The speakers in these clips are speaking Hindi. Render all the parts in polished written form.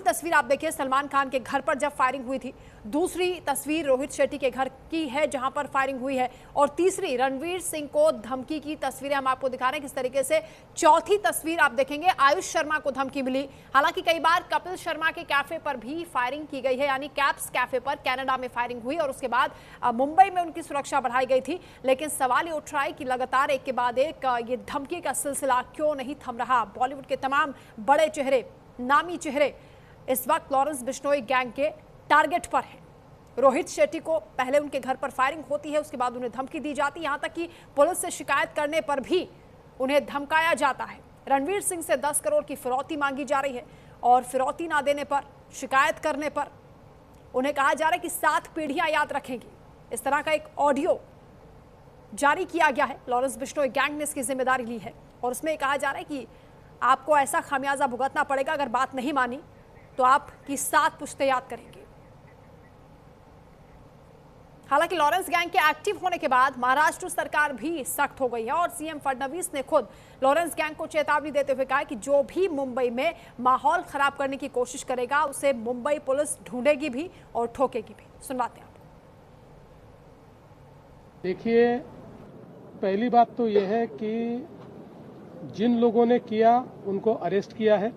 तस्वीर आप देखिए सलमान खान के घर पर जब फायरिंग हुई थी, दूसरी तस्वीर रोहित शेट्टी के घर की है जहां पर फायरिंग हुई है, और तीसरी रणवीर सिंह को धमकी की तस्वीरें हम आपको दिखा रहे हैं किस तरीके से। चौथी तस्वीर आप देखेंगे आयुष शर्मा को धमकी मिली। हालांकि कई बार कपिल शर्मा के कैफे पर भी फायरिंग की गई है, यानी कैप्स कैफे पर कनाडा में फायरिंग हुई और उसके बाद मुंबई में उनकी सुरक्षा बढ़ाई गई थी। लेकिन सवाल ये उठ रहा है कि लगातार एक के बाद एक ये धमकी का सिलसिला क्यों नहीं थम रहा। बॉलीवुड के तमाम बड़े चेहरे, नामी चेहरे इस वक्त लॉरेंस बिश्नोई गैंग के टारगेट पर हैं। रोहित शेट्टी को पहले उनके घर पर फायरिंग होती है, उसके बाद उन्हें धमकी दी जाती है, यहां तक कि पुलिस से शिकायत करने पर भी उन्हें धमकाया जाता है। रणवीर सिंह से 10 करोड़ की फिरौती मांगी जा रही है और फिरौती ना देने पर, शिकायत करने पर उन्हें कहा जा रहा है कि 7 पीढ़ियां याद रखेंगी। इस तरह का एक ऑडियो जारी किया गया है। लॉरेंस बिश्नोई गैंग ने इसकी जिम्मेदारी ली है और उसमें कहा जा रहा है कि आपको ऐसा खामियाजा भुगतना पड़ेगा, अगर बात नहीं मानी तो आपकी 7 पुश्तें याद करेंगे। हालांकि लॉरेंस गैंग के एक्टिव होने के बाद महाराष्ट्र सरकार भी सख्त हो गई है और सीएम फडणवीस ने खुद लॉरेंस गैंग को चेतावनी देते हुए कहा कि जो भी मुंबई में माहौल खराब करने की कोशिश करेगा उसे मुंबई पुलिस ढूंढेगी भी और ठोकेगी भी। सुनवाते हैं आप। देखिए, पहली बात तो यह है कि जिन लोगों ने किया उनको अरेस्ट किया है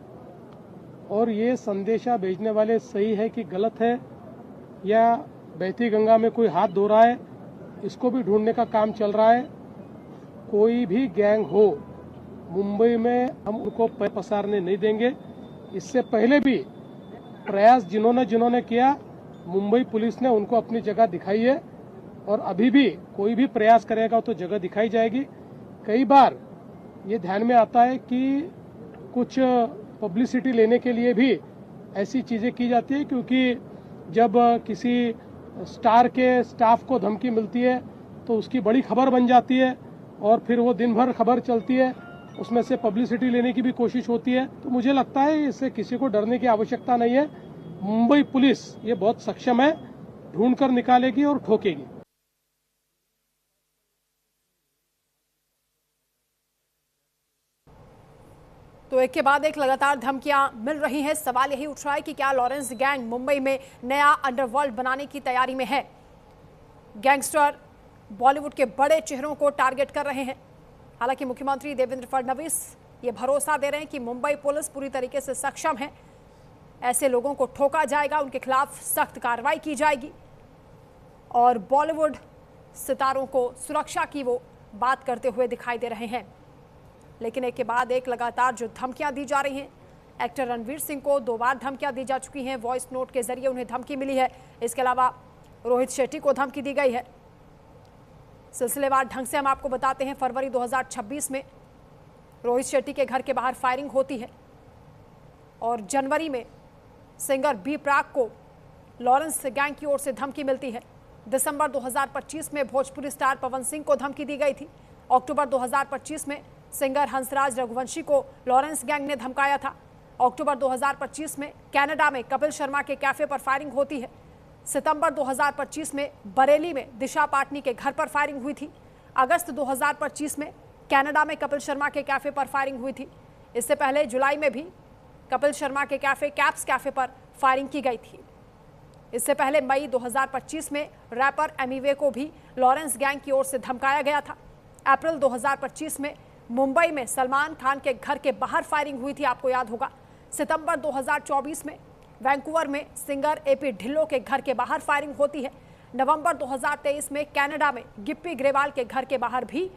और ये संदेशा भेजने वाले सही है कि गलत है, या बहती गंगा में कोई हाथ धो रहा है, इसको भी ढूंढने का काम चल रहा है। कोई भी गैंग हो मुंबई में हम उनको पैर पसारने नहीं देंगे। इससे पहले भी प्रयास जिन्होंने किया, मुंबई पुलिस ने उनको अपनी जगह दिखाई है और अभी भी कोई भी प्रयास करेगा तो जगह दिखाई जाएगी। कई बार ये ध्यान में आता है कि कुछ पब्लिसिटी लेने के लिए भी ऐसी चीजें की जाती है, क्योंकि जब किसी स्टार के स्टाफ को धमकी मिलती है तो उसकी बड़ी खबर बन जाती है और फिर वो दिन भर खबर चलती है, उसमें से पब्लिसिटी लेने की भी कोशिश होती है। तो मुझे लगता है इससे किसी को डरने की आवश्यकता नहीं है। मुंबई पुलिस ये बहुत सक्षम है, ढूंढकर निकालेगी और ठोकेगी। तो एक के बाद एक लगातार धमकियां मिल रही हैं। सवाल यही उठ रहा है कि क्या लॉरेंस गैंग मुंबई में नया अंडरवर्ल्ड बनाने की तैयारी में है। गैंगस्टर बॉलीवुड के बड़े चेहरों को टारगेट कर रहे हैं। हालांकि मुख्यमंत्री देवेंद्र फडणवीस ये भरोसा दे रहे हैं कि मुंबई पुलिस पूरी तरीके से सक्षम है, ऐसे लोगों को ठोका जाएगा, उनके खिलाफ सख्त कार्रवाई की जाएगी और बॉलीवुड सितारों को सुरक्षा की वो बात करते हुए दिखाई दे रहे हैं। लेकिन एक के बाद एक लगातार जो धमकियां दी जा रही हैं, एक्टर रणवीर सिंह को 2 बार धमकियां दी जा चुकी हैं, वॉइस नोट के जरिए उन्हें धमकी मिली है। इसके अलावा रोहित शेट्टी को धमकी दी गई है। सिलसिलेवार ढंग से हम आपको बताते हैं, फरवरी 2026 में रोहित शेट्टी के घर के बाहर फायरिंग होती है और जनवरी में सिंगर बी प्राक को लॉरेंस गैंग की ओर से धमकी मिलती है। दिसंबर 2025 में भोजपुरी स्टार पवन सिंह को धमकी दी गई थी। अक्टूबर 2025 में सिंगर हंसराज रघुवंशी को लॉरेंस गैंग ने धमकाया था। अक्टूबर 2025 में कनाडा में कपिल शर्मा के कैफे पर फायरिंग होती है। सितंबर 2025 में बरेली में दिशा पाटनी के घर पर फायरिंग हुई थी। अगस्त 2025 में कनाडा में कपिल शर्मा के कैफे पर फायरिंग हुई थी। इससे पहले जुलाई में भी कपिल शर्मा के कैफे कैप्स कैफे पर फायरिंग की गई थी। इससे पहले मई 2025 में रैपर एमिवे को भी लॉरेंस गैंग की ओर से धमकाया गया था। अप्रैल 2025 में मुंबई में सलमान खान के घर के बाहर फायरिंग हुई थी, आपको याद होगा। सितंबर 2024 में वैंकूवर में सिंगर एपी ढिल्लो के घर के बाहर फायरिंग होती है। नवंबर 2023 में कनाडा में गिप्पी ग्रेवाल के घर के बाहर भी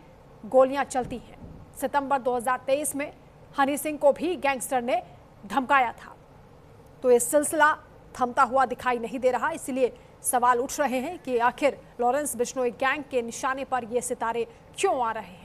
गोलियां चलती हैं। सितंबर 2023 में हनी सिंह को भी गैंगस्टर ने धमकाया था। तो ये सिलसिला थमता हुआ दिखाई नहीं दे रहा, इसलिए सवाल उठ रहे हैं कि आखिर लॉरेंस बिश्नोई गैंग के निशाने पर ये सितारे क्यों आ रहे हैं।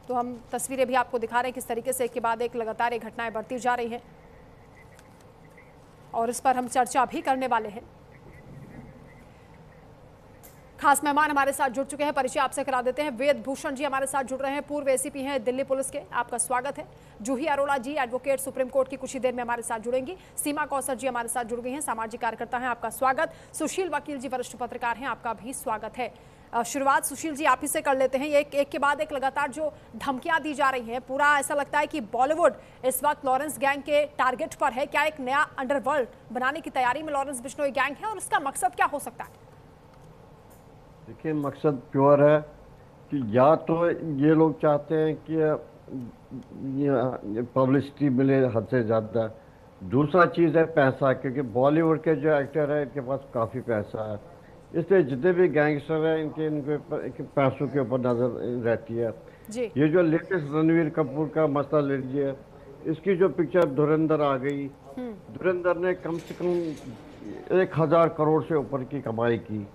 तो हम तस्वीरें भी आपको दिखा रहे हैं किस तरीके से एक के बाद एक लगातार ये घटनाएं बढ़ती जा रही हैं और इस पर हम चर्चा भी करने वाले हैं। खास मेहमान हमारे साथ जुड़ चुके हैं, परिचय आपसे करा देते हैं। वेद भूषण जी हमारे साथ जुड़ रहे हैं, पूर्व एसीपी हैं दिल्ली पुलिस के, आपका स्वागत है। जूही अरोड़ा जी एडवोकेट सुप्रीम कोर्ट की कुछ ही देर में हमारे साथ जुड़ेंगी। सीमा कौसर जी हमारे साथ जुड़ गई हैं, सामाजिक कार्यकर्ता हैं, आपका स्वागत। सुशील वकील जी वरिष्ठ पत्रकार हैं, आपका भी स्वागत है। शुरुआत सुशील जी आप ही से कर लेते हैं। एक के बाद एक लगातार जो धमकियां दी जा रही हैं, पूरा ऐसा लगता है कि बॉलीवुड इस वक्त लॉरेंस गैंग के टारगेट पर है। क्या एक नया अंडरवर्ल्ड बनाने की तैयारी में लॉरेंस बिश्नोई गैंग है और इसका मकसद क्या हो सकता है? देखिए, मकसद प्योर है कि या तो ये लोग चाहते हैं कि ये पब्लिसिटी मिले हद से ज़्यादा। दूसरा चीज़ है पैसा, क्योंकि बॉलीवुड के जो एक्टर है इनके पास काफ़ी पैसा है, इसलिए जितने भी गैंगस्टर हैं इनके पैसों के ऊपर नज़र रहती है जी। ये जो लेटेस्ट रणवीर कपूर का मसला ले लीजिए, इसकी जो पिक्चर धुरंधर आ गई, धुरंधर ने कम से कम 1000 करोड़ से ऊपर की कमाई की।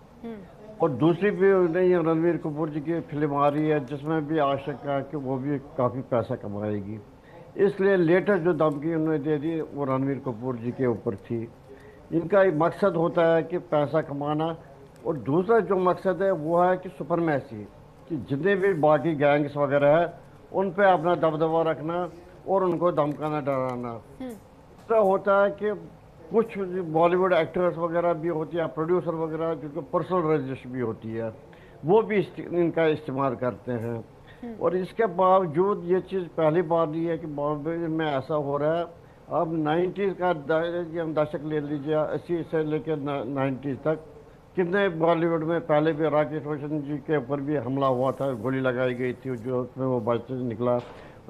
और दूसरी भी नहीं, रणवीर कपूर जी की फिल्म आ रही है जिसमें भी आशंका है कि वो भी काफ़ी पैसा कमाएगी, इसलिए लेटेस्ट जो धमकी उन्होंने दे दी वो रणवीर कपूर जी के ऊपर थी। इनका एक मकसद होता है कि पैसा कमाना, और दूसरा जो मकसद है वो है कि सुपरमैसी, कि जितने भी बाकी गैंग्स वगैरह है उन पे अपना दबदबा रखना और उनको धमकाना डराना। दूसरा होता है कि कुछ बॉलीवुड एक्टर्स वगैरह भी होती है, प्रोड्यूसर वगैरह, जिनको पर्सनल रंजिश भी होती है, वो भी इनका इस्तेमाल करते हैं। और इसके बावजूद ये चीज़ पहली बार नहीं है कि बॉम्बे में ऐसा हो रहा है। अब 90s का दशक ले लीजिए, 80 से लेकर 90s तक कितने बॉलीवुड में पहले भी राकेश रोशन जी के ऊपर भी हमला हुआ था, गोली लगाई गई थी जो उसमें वो बचते निकला।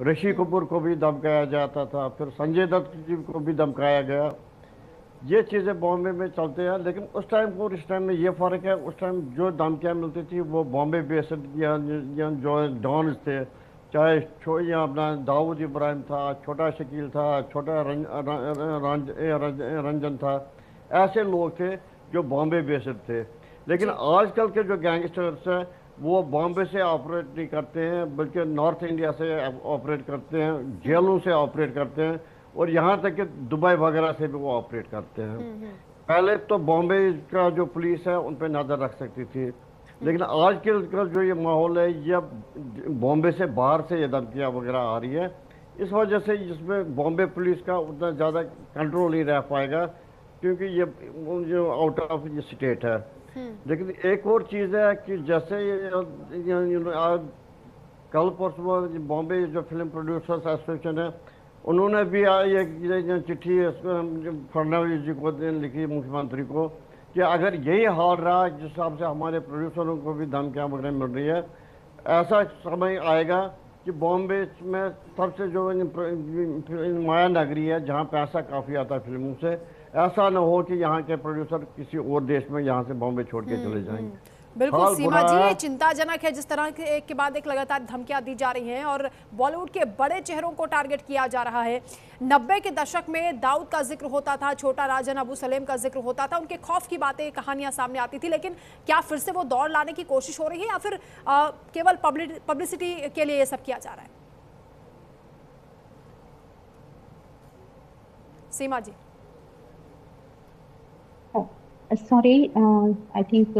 ऋषि कपूर को भी धमकाया जाता था, फिर संजय दत्त जी को भी धमकाया गया। ये चीज़ें बॉम्बे में चलते हैं, लेकिन उस टाइम और इस टाइम में ये फ़र्क है, उस टाइम जो धमकियाँ मिलती थी वो बॉम्बे बेस्ड या जो डॉन्स थे, चाहे या अपना दाऊद इब्राहिम था, छोटा शकील था, छोटा रंजन था, ऐसे लोग थे जो बॉम्बे बेस्ड थे। लेकिन आजकल के जो गैंगस्टर्स हैं वो बॉम्बे से ऑपरेट नहीं करते हैं, बल्कि नॉर्थ इंडिया से ऑपरेट करते हैं, जेलों से ऑपरेट करते हैं, और यहाँ तक कि दुबई वगैरह से भी वो ऑपरेट करते हैं। पहले तो बॉम्बे का जो पुलिस है उन पर नज़र रख सकती थी, लेकिन आज के जो ये माहौल है, ये बॉम्बे से बाहर से ये धमकियाँ वगैरह आ रही है, इस वजह से इसमें बॉम्बे पुलिस का उतना ज़्यादा कंट्रोल नहीं रह पाएगा, क्योंकि ये जो आउट ऑफ ये स्टेट है। लेकिन एक और चीज़ है कि जैसे आज कल परसों बॉम्बे जो फिल्म प्रोड्यूसर्स एसोसिएशन है, उन्होंने भी एक चिट्ठी फडणवीस जी को लिखी, मुख्यमंत्री को, कि अगर यही हाल रहा जिस हिसाब से हमारे प्रोड्यूसरों को भी धमकियाँ वगैरह मिल रही है, ऐसा समय आएगा कि बॉम्बे में सबसे जो माया नगरी है जहाँ पैसा काफ़ी आता है फिल्मों से, ऐसा न हो कि यहाँ के प्रोड्यूसर किसी और देश में यहाँ से बॉम्बे छोड़ के चले जाएंगे। बिल्कुल सीमा जी, ये चिंताजनक है जिस तरह के एक के बाद एक लगातार धमकियां दी जा रही हैं और बॉलीवुड के बड़े चेहरों को टारगेट किया जा रहा है। 90 के दशक में दाऊद का जिक्र होता था, छोटा राजन, अबू सलेम का जिक्र होता था, उनके खौफ की बातें, कहानियां सामने आती थी, लेकिन क्या फिर से वो दौड़ लाने की कोशिश हो रही है या फिर केवल पब्लिसिटी के लिए ये सब किया जा रहा है? सीमा जी। सॉरी, आई थिंक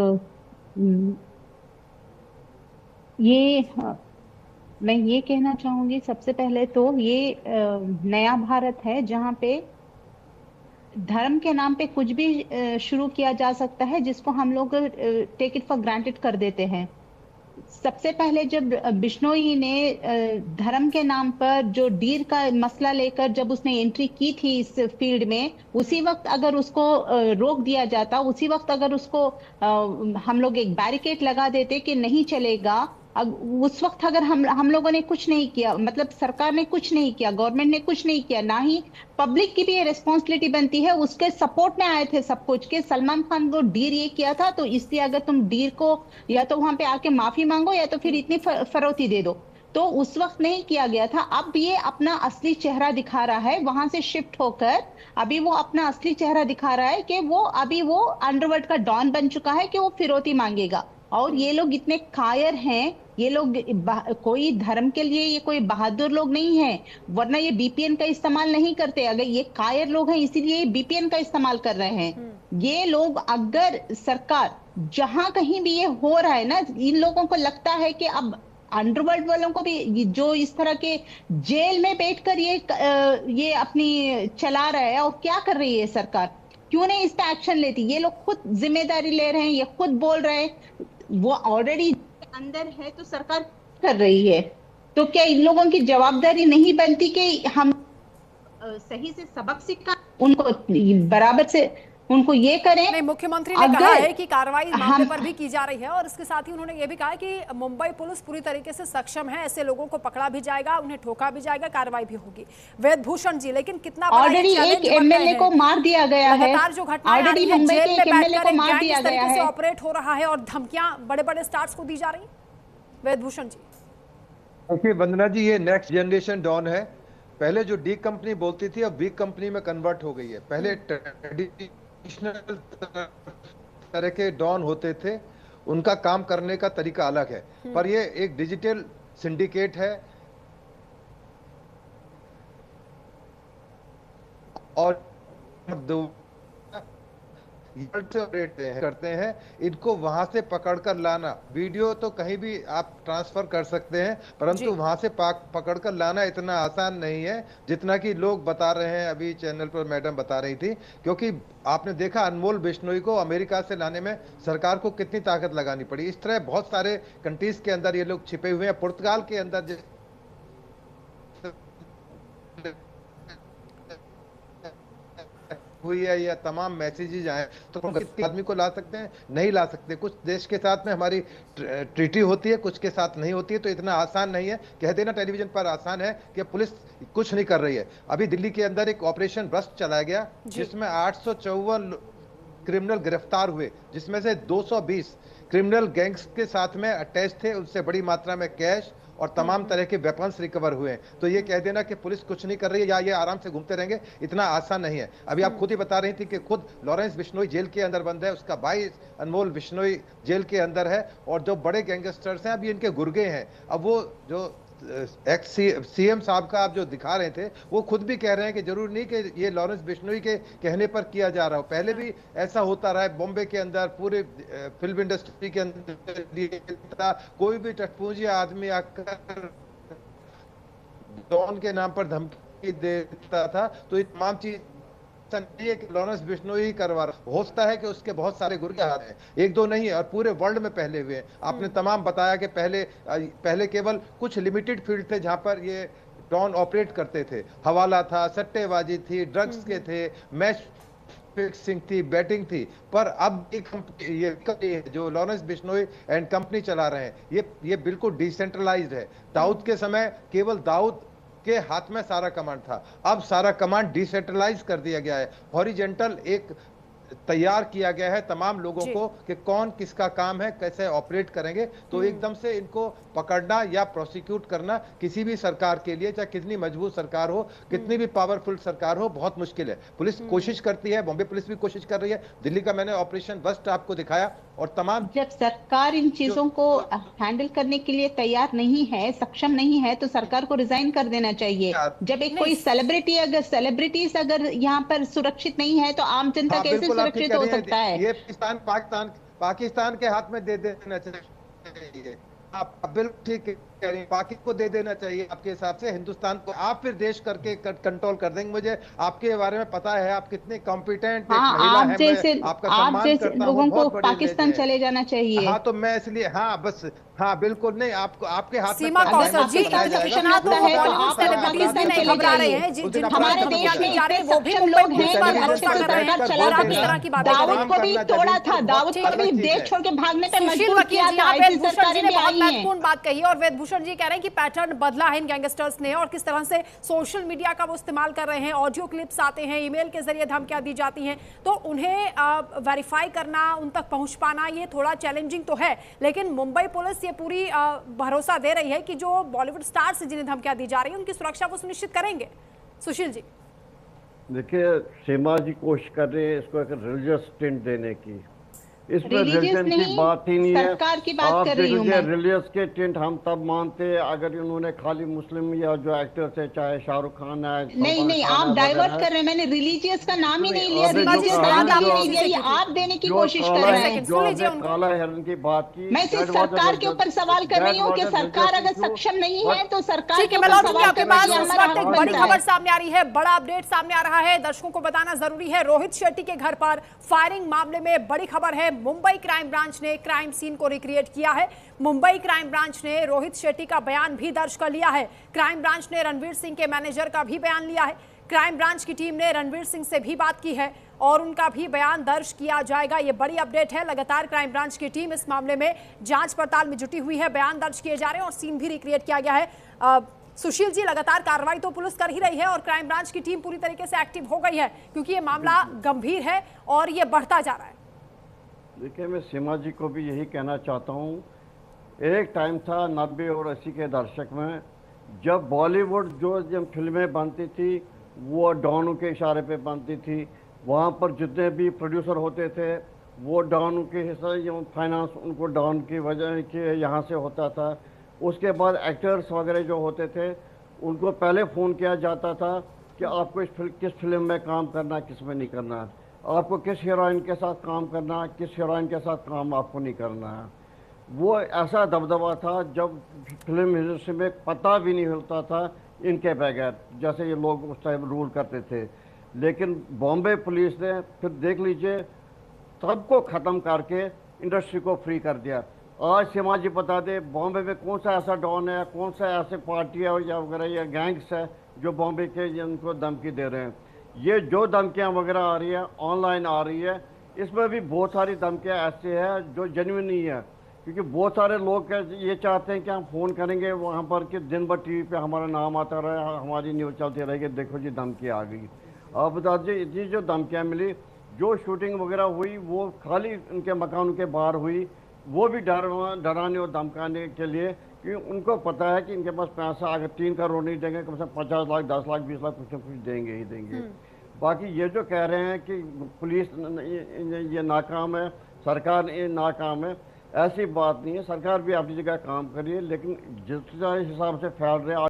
मैं ये कहना चाहूंगी, सबसे पहले तो ये नया भारत है जहाँ पे धर्म के नाम पे कुछ भी शुरू किया जा सकता है जिसको हम लोग टेक इट फॉर ग्रांटेड कर देते हैं। सबसे पहले जब बिश्नोई ने धर्म के नाम पर जो डीर का मसला लेकर जब उसने एंट्री की थी इस फील्ड में, उसी वक्त अगर उसको रोक दिया जाता, उसी वक्त अगर उसको हम लोग एक बैरिकेड लगा देते कि नहीं चलेगा, उस वक्त अगर हम लोगों ने कुछ नहीं किया, मतलब सरकार ने कुछ नहीं किया, गवर्नमेंट ने कुछ नहीं किया, ना ही पब्लिक की भी ये रिस्पॉन्सिबिलिटी बनती है, उसके सपोर्ट में आए थे सब कुछ के सलमान खान को डीर ये किया था, तो इसलिए अगर तुम डीर को या तो वहां पे आके माफी मांगो या तो फिर इतनी फरोती दे दो, तो उस वक्त नहीं किया गया था। अब ये अपना असली चेहरा दिखा रहा है, वहां से शिफ्ट होकर अभी वो अपना असली चेहरा दिखा रहा है कि वो अभी वो अंडरवर्ल्ड का डॉन बन चुका है कि वो फिरौती मांगेगा। और ये लोग इतने कायर हैं, ये लोग कोई धर्म के लिए ये कोई बहादुर लोग नहीं है, वरना ये बीपीएन का इस्तेमाल नहीं करते। अगर ये कायर लोग हैं इसीलिए ये बीपीएन का इस्तेमाल कर रहे हैं। ये लोग, अगर सरकार जहां कहीं भी ये हो रहा है ना, इन लोगों को लगता है कि अब अंडरवर्ल्ड वालों को भी, जो इस तरह के जेल में बैठकर ये अपनी चला रहा है, और क्या कर रही है सरकार, क्यों नहीं इस पे एक्शन लेती? ये लोग खुद जिम्मेदारी ले रहे हैं, ये खुद बोल रहे हैं, वो ऑलरेडी अंदर है तो सरकार कर रही है। तो क्या इन लोगों की जवाबदारी नहीं बनती कि हम सही से सबक सिखा उनको, बराबर से उनको ये करें? नहीं, मुख्यमंत्री ने कहा है कि कार्रवाई इस मामले पर भी की जा रही है, और इसके साथ ही उन्होंने ये भी कहा कि मुंबई पुलिस पूरी तरीके से सक्षम है, ऐसे लोगों को पकड़ा भी जाएगा, उन्हें ठोका भी जाएगा, कार्रवाई भी होगी। वेदभूषण जी, लेकिन कितना ऑलरेडी एक एमएलए को मार दिया गया है, जो घटना ऑलरेडी मुंबई के एक एमएलए को मार दिया गया है, ऑपरेट हो रहा है और धमकियां बड़े बड़े स्टार्स को दी जा रही। वेदभूषण जी, देखिए वंदना जी, ये नेक्स्ट जनरेशन डॉन है। पहले जो डी कंपनी बोलती थी अब बी कंपनी में कन्वर्ट हो गई है। पहले ट्रेडिशनल तरह के डॉन होते थे, उनका काम करने का तरीका अलग है, पर ये एक डिजिटल सिंडिकेट है और करते हैं। इनको वहां से पकड़कर लाना, वीडियो तो कहीं भी आप ट्रांसफर कर सकते हैं, परंतु वहां से पकड़कर लाना इतना आसान नहीं है जितना कि लोग बता रहे हैं। अभी चैनल पर मैडम बता रही थी, क्योंकि आपने देखा अनमोल बिश्नोई को अमेरिका से लाने में सरकार को कितनी ताकत लगानी पड़ी। इस तरह बहुत सारे कंट्रीज के अंदर ये लोग छिपे हुए हैं। पुर्तगाल के अंदर हुई है या तमाम मैसेजेस आए तो हम आदमी को ला सकते हैं, नहीं ला सकते। कुछ देश के साथ में हमारी ट्रीटी होती है, कुछ के साथ नहीं होती है, तो इतना आसान नहीं है। कह देना टेलीविजन पर आसान है कि पुलिस कुछ नहीं कर रही है। अभी दिल्ली के अंदर एक ऑपरेशन ब्रस्ट चलाया गया जिसमें 854 क्रिमिनल गिरफ्तार हुए, जिसमें से 220 क्रिमिनल गैंग्स के साथ में अटैच थे, उससे बड़ी मात्रा में कैश और तमाम तरह के वेपन्स रिकवर हुए हैं। तो ये कह देना कि पुलिस कुछ नहीं कर रही है या ये आराम से घूमते रहेंगे, इतना आसान नहीं है। अभी आप खुद ही बता रही थी कि खुद लॉरेंस बिश्नोई जेल के अंदर बंद है, उसका भाई अनमोल बिश्नोई जेल के अंदर है, और जो बड़े गैंगस्टर्स हैं अभी इनके गुर्गे हैं। अब वो जो एक्स सीएम साहब का आप जो दिखा रहे थे, वो खुद भी कह रहे हैं कि जरूरी नहीं कि ये लॉरेंस बिश्नोई के कहने पर किया जा रहा हो, पहले भी ऐसा होता रहा है। बॉम्बे के अंदर पूरे फिल्म इंडस्ट्री के अंदर कोई भी टटपूंजी आदमी आकर डॉन के नाम पर धमकी देता था, तो ये तमाम चीज नहीं है कि लॉरेंस बिश्नोई ही करवा रहा। हो सकता है कि उसके बहुत सारे गुर्गे हाथ हैं, एक दो नहीं और पूरे वर्ल्ड में पहले हुए हैं। आपने तमाम बताया कि पहले केवल कुछ लिमिटेड फील्ड थे जहां पर ये डॉन ऑपरेट करते थे। हवाला था, सट्टेबाजी थी, ड्रग्स के थे, मैच फिक्सिंग थी, बैटिंग थी। पर अब ये जो लॉरेंस बिश्नोई एंड कंपनी चला रहे हैं, ये बिल्कुल डिसेंट्रलाइज्ड है। दाऊद के समय केवल दाऊद के हाथ में सारा कमांड था, अब सारा कमांड डिसेंट्रलाइज कर दिया गया है। हॉरिजेंटल एक तैयार किया गया है तमाम लोगों को कि कौन किसका काम है, कैसे ऑपरेट करेंगे। तो एकदम से इनको पकड़ना या प्रोसिक्यूट करना किसी भी सरकार के लिए, चाहे कितनी मजबूत सरकार हो, कितनी भी पावरफुल सरकार हो, बहुत मुश्किल है। पुलिस कोशिश करती है, बॉम्बे पुलिस भी कोशिश कर रही है। दिल्ली का मैंने ऑपरेशन बस्ट आपको दिखाया, और तमाम जब सरकार इन चीजों को हैंडल करने के लिए तैयार नहीं है, सक्षम नहीं है, तो सरकार को रिजाइन कर देना चाहिए। जब एक कोई सेलिब्रिटीज अगर यहाँ पर सुरक्षित नहीं है, तो आम जनता कैसे सुरक्षित हो सकता है? ये पाकिस्तान के हाथ में दे देना चाहिए। आप बिल्कुल ठीक कह रही हैं, पाकिस्तान को दे देना चाहिए आपके हिसाब से, हिंदुस्तान को आप फिर देश करके कंट्रोल कर देंगे। मुझे आपके बारे में पता है, आप कितने कॉम्पिटेंट महिला हैं, मैं आपका सम्मान करता हूं। लोगों को पाकिस्तान चले जाना चाहिए। हाँ, तो मैं इसलिए बस बिल्कुल नहीं, आपको आपके हाथ में सीमा कौशल जी, इतना तो बॉलीवुड सेलिब्रिटीज भी नहीं घबरा रहे हैं, हमारे देश में जा रहे वो भी लोग हैं दाऊद को भी तोड़ा था, दाऊद को भी देश छोड़ के भागने पर मजबूर किया था। वेदभूषण जी ने बहुत महत्वपूर्ण बात कही, और वेदभूषण जी कह रहे हैं कि पैटर्न बदला है इन गैंगस्टर्स ने, और किस तरह से सोशल मीडिया का वो इस्तेमाल कर रहे हैं। ऑडियो क्लिप्स आते हैं, ईमेल के जरिए धमकियां दी जाती हैं, तो उन्हें वेरीफाई करना, उन तक पहुंच पाना, ये थोड़ा चैलेंजिंग तो है। लेकिन मुंबई पुलिस ये पूरी भरोसा दे रही है कि जो बॉलीवुड स्टार से जिन्हें धमकियां दी जा रही हैं उनकी सुरक्षा वो सुनिश्चित करेंगे। सुशील जी, देखिए सीमा जी कोशिश कर रहे हैं इसको एक रिलीजियस टिंट देने की, इसमें रिलीजियस रिलीजन की नहीं, बात ही नहीं है। सरकार की बात आप कर रही हूँ मैं। रिलीजियस के टेंट हम तब मानते हैं अगर इन्होंने खाली मुस्लिम या जो एक्टर्स है, चाहे शाहरुख खान है, नहीं सलमान नहीं, खान आप है डाइवर्ट वगैरह, कर रहे हैं। मैंने रिलीजियस का नाम ही नहीं लिया, आपने सीमा जो जी, रिलीजियस कहा नाम ना, सवाल ही आप नहीं इसी लिया, से ये कीजिए। आप देने की जो कोशिश कर काला रहे एक है, सेकंड, हैं। जो सुन आपने लीजिए उनको। काला हिरन की बात की, मैं सिर्फ that was a सरकार के ऊपर सवाल कर रही हूँ कि सरकार अगर issue, सक्षम नहीं है but तो सरकार ठीक के है, मैं ऊपर लौटूंगी सवाल आपके करना पास। ये इस हमारा वक्त हक एक बड़ी बनता खबर है। सामने आ रही है, बड़ा अपडेट सामने आ रहा है, दर्शकों को बताना जरूरी है। रोहित शेट्टी के घर पर फायरिंग मामले में बड़ी खबर है। मुंबई क्राइम ब्रांच ने क्राइम सीन को रिक्रिएट किया है। मुंबई क्राइम ब्रांच ने रोहित शेट्टी का बयान भी दर्ज कर लिया है। क्राइम ब्रांच ने रणवीर सिंह के मैनेजर का भी बयान लिया है। क्राइम ब्रांच की टीम ने रणवीर सिंह से भी बात की है और उनका भी बयान दर्ज किया जाएगा। ये बड़ी अपडेट है। लगातार क्राइम ब्रांच की टीम इस मामले में जांच पड़ताल में जुटी हुई है। बयान दर्ज किए जा रहे हैं और सीन भी रिक्रिएट किया गया है। सुशील जी, लगातार कार्रवाई तो पुलिस कर ही रही है और क्राइम ब्रांच की टीम पूरी तरीके से एक्टिव हो गई है क्योंकि ये मामला गंभीर है और ये बढ़ता जा रहा है। देखिए, मैं सीमा जी को भी यही कहना चाहता हूँ, एक टाइम था 90 और 80 के दशक में, जब बॉलीवुड जब फिल्में बनती थी वो डॉनों के इशारे पे बनती थी। वहाँ पर जितने भी प्रोड्यूसर होते थे वो डॉन के हिस्सा, फाइनेंस उनको डॉन की वजह के यहाँ से होता था। उसके बाद एक्टर्स वगैरह जो होते थे उनको पहले फ़ोन किया जाता था कि आपको किस फिल्म में काम करना है, किस में नहीं करना है, आपको किस हीरोइन के साथ काम करना है, किस हीरोइन के साथ काम आपको नहीं करना है। वो ऐसा दबदबा था जब फिल्म इंडस्ट्री में पता भी नहीं होता था इनके बगैर, जैसे ये लोग उस टाइम रूल करते थे। लेकिन बॉम्बे पुलिस ने फिर देख लीजिए सबको ख़त्म करके इंडस्ट्री को फ्री कर दिया। आज सीमा जी बता दे, बॉम्बे में कौन सा ऐसा डॉन है, कौन सा ऐसे पार्टी है या वगैरह या गैंग्स है जो बॉम्बे के इनको धमकी दे रहे हैं। ये जो धमकियाँ वगैरह आ रही है, ऑनलाइन आ रही है, इसमें भी बहुत सारी धमकियाँ ऐसे हैं जो जेन्युइन नहीं है। क्योंकि बहुत सारे लोग ये चाहते हैं कि हम फ़ोन करेंगे वहाँ पर कि दिन भर टीवी पे हमारा नाम आता रहे, हमारी न्यूज़ चलती रहेगी, देखो जी धमकी आ गई। आप बता दीजिए, इतनी जो धमकियाँ मिली, जो शूटिंग वगैरह हुई वो खाली उनके मकान के बाहर हुई, वो भी डराने और धमकाने के लिए कि उनको पता है कि इनके पास पैसा अगर 3 करोड़ नहीं देंगे, कम से कम 50 लाख, 10 लाख, 20 लाख कुछ न कुछ देंगे ही देंगे। बाकी ये जो कह रहे हैं कि पुलिस ये नाकाम है, सरकार ये नाकाम है, ऐसी बात नहीं है। सरकार भी अपनी जगह काम कर रही है, लेकिन जिस हिसाब से फैल रहे हैं